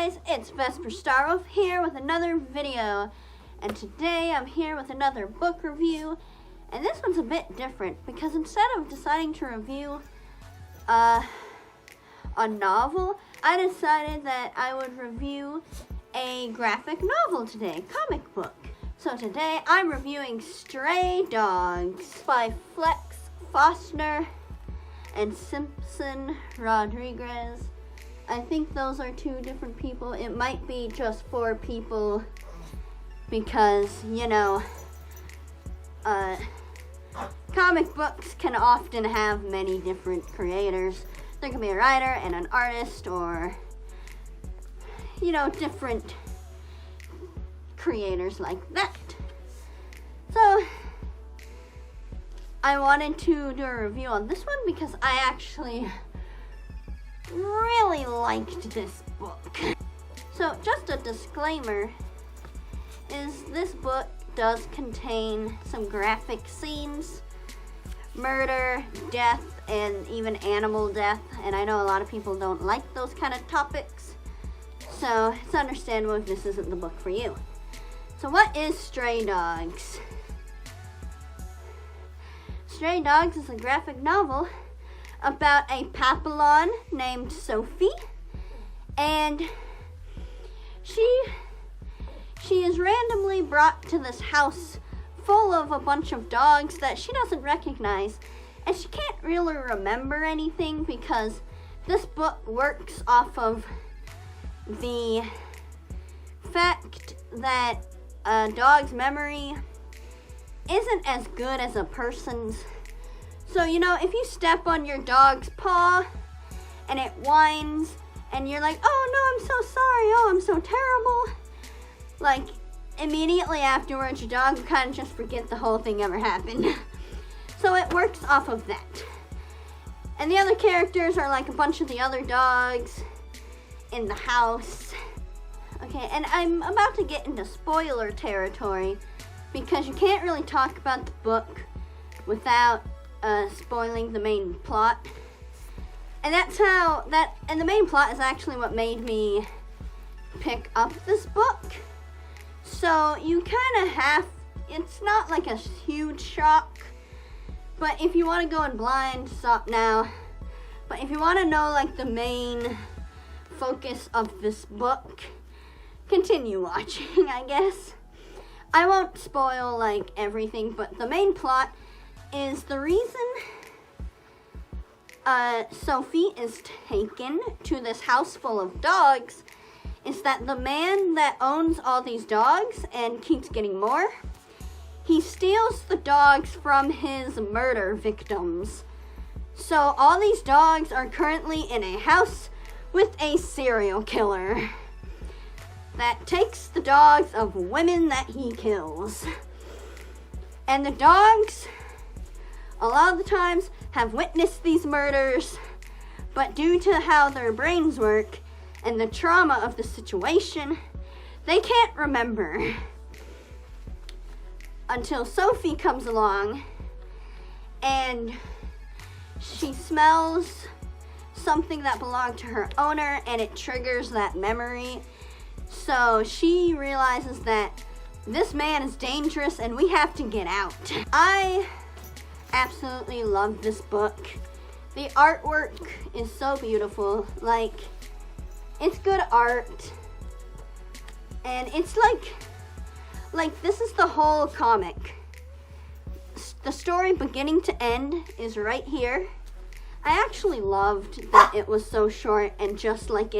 guys, it's Vesper Starwolf here with another video, and today I'm here with another book review, and this one's a bit different because instead of deciding to review a novel, I decided that I would review a graphic novel today, comic book. So today I'm reviewing Stray Dogs by Flex Faulkner and Simpson Rodriguez. I think those are two different people. It might be just four people because, you know, comic books can often have many different creators. There can be a writer and an artist, or, you know, different creators like that. So I wanted to do a review on this one because I actually really liked this book. So just a disclaimer is this book does contain some graphic scenes, murder, death, and even animal death, and I know a lot of people don't like those kind of topics, so it's understandable if this isn't the book for you. So what is Stray Dogs? Stray Dogs is a graphic novel about a Papillon named Sophie, and she is randomly brought to this house full of a bunch of dogs that she doesn't recognize, and she can't really remember anything because this book works off of the fact that a dog's memory isn't as good as a person's. So, you know, if you step on your dog's paw and it whines and you're like, oh no, I'm so sorry, oh, I'm so terrible, like, immediately afterwards your dog will kind of just forget the whole thing ever happened. So it works off of that. And the other characters are like a bunch of the other dogs in the house. Okay, and I'm about to get into spoiler territory because you can't really talk about the book without spoiling the main plot. And that's how and the main plot is actually what made me pick up this book. So you kind of have, it's not like a huge shock, but if you want to go in blind, stop now. But if you want to know like the main focus of this book, continue watching, I guess. I won't spoil like everything, but the main plot is the reason Sophie is taken to this house full of dogs is that the man that owns all these dogs and keeps getting more, he steals the dogs from his murder victims. So all these dogs are currently in a house with a serial killer that takes the dogs of women that he kills. And the dogs, a lot of the times, have witnessed these murders, but due to how their brains work and the trauma of the situation, they can't remember. Until Sophie comes along and she smells something that belonged to her owner and it triggers that memory. So she realizes that this man is dangerous and we have to get out. I absolutely love this book. The artwork is so beautiful. Like, it's good art. And it's like this is the whole comic. The story beginning to end is right here. I actually loved that it was so short and just like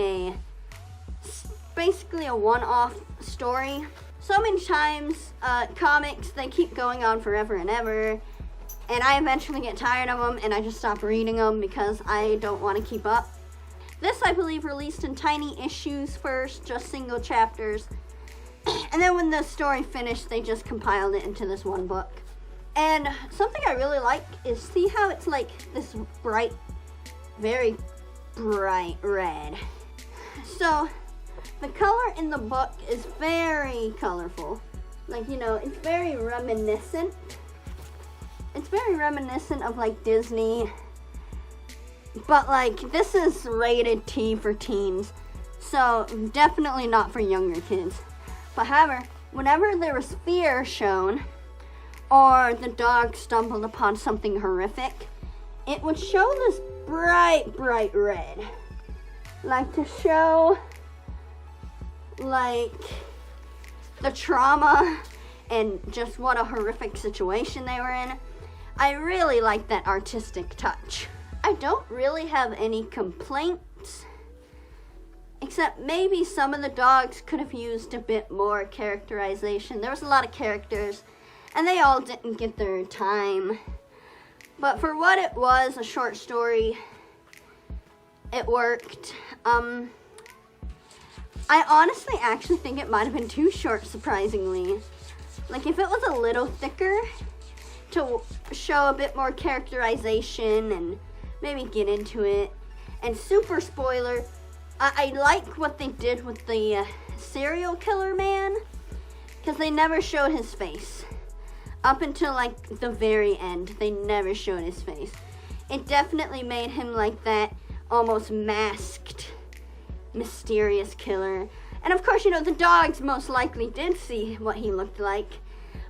basically a one-off story. So many times, comics, they keep going on forever and ever, and I eventually get tired of them and I just stop reading them because I don't want to keep up. This, I believe, released in tiny issues first, just single chapters, and then when the story finished, they just compiled it into this one book. And something I really like is, see how it's like this bright, very bright red. So the color in the book is very colorful. Like, you know, it's very reminiscent. It's very reminiscent of like Disney. But like, this is rated T for teens. So definitely not for younger kids. But however, whenever there was fear shown, or the dog stumbled upon something horrific, it would show this bright red. Like to show like the trauma and just what a horrific situation they were in. I really like that artistic touch. I don't really have any complaints, except maybe some of the dogs could have used a bit more characterization. There was a lot of characters, and they all didn't get their time. But for what it was, a short story, it worked. I honestly actually think it might have been too short, surprisingly. Like, if it was a little thicker to show a bit more characterization and maybe get into it. And super spoiler, I like what they did with the serial killer man, because they never showed his face. Up until like the very end, they never showed his face. It definitely made him like that almost masked, mysterious killer. And of course, you know, the dogs most likely did see what he looked like,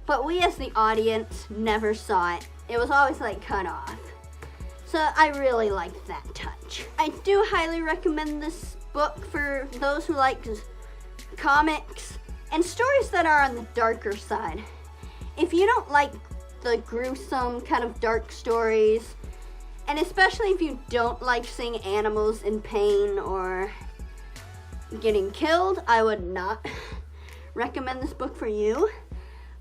but we as the audience never saw it. It was always like cut off. So I really liked that touch. I do highly recommend this book for those who like comics and stories that are on the darker side. If you don't like the gruesome kind of dark stories, and especially if you don't like seeing animals in pain or getting killed, I would not recommend this book for you.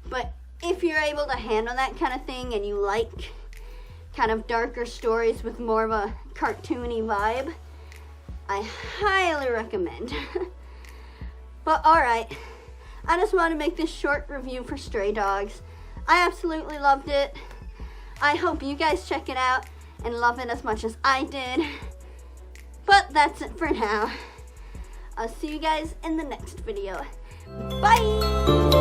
But if you're able to handle that kind of thing and you like kind of darker stories with more of a cartoony vibe, I highly recommend. But alright, I just want to make this short review for Stray Dogs. I absolutely loved it. I hope you guys check it out and love it as much as I did. But that's it for now. I'll see you guys in the next video. Bye!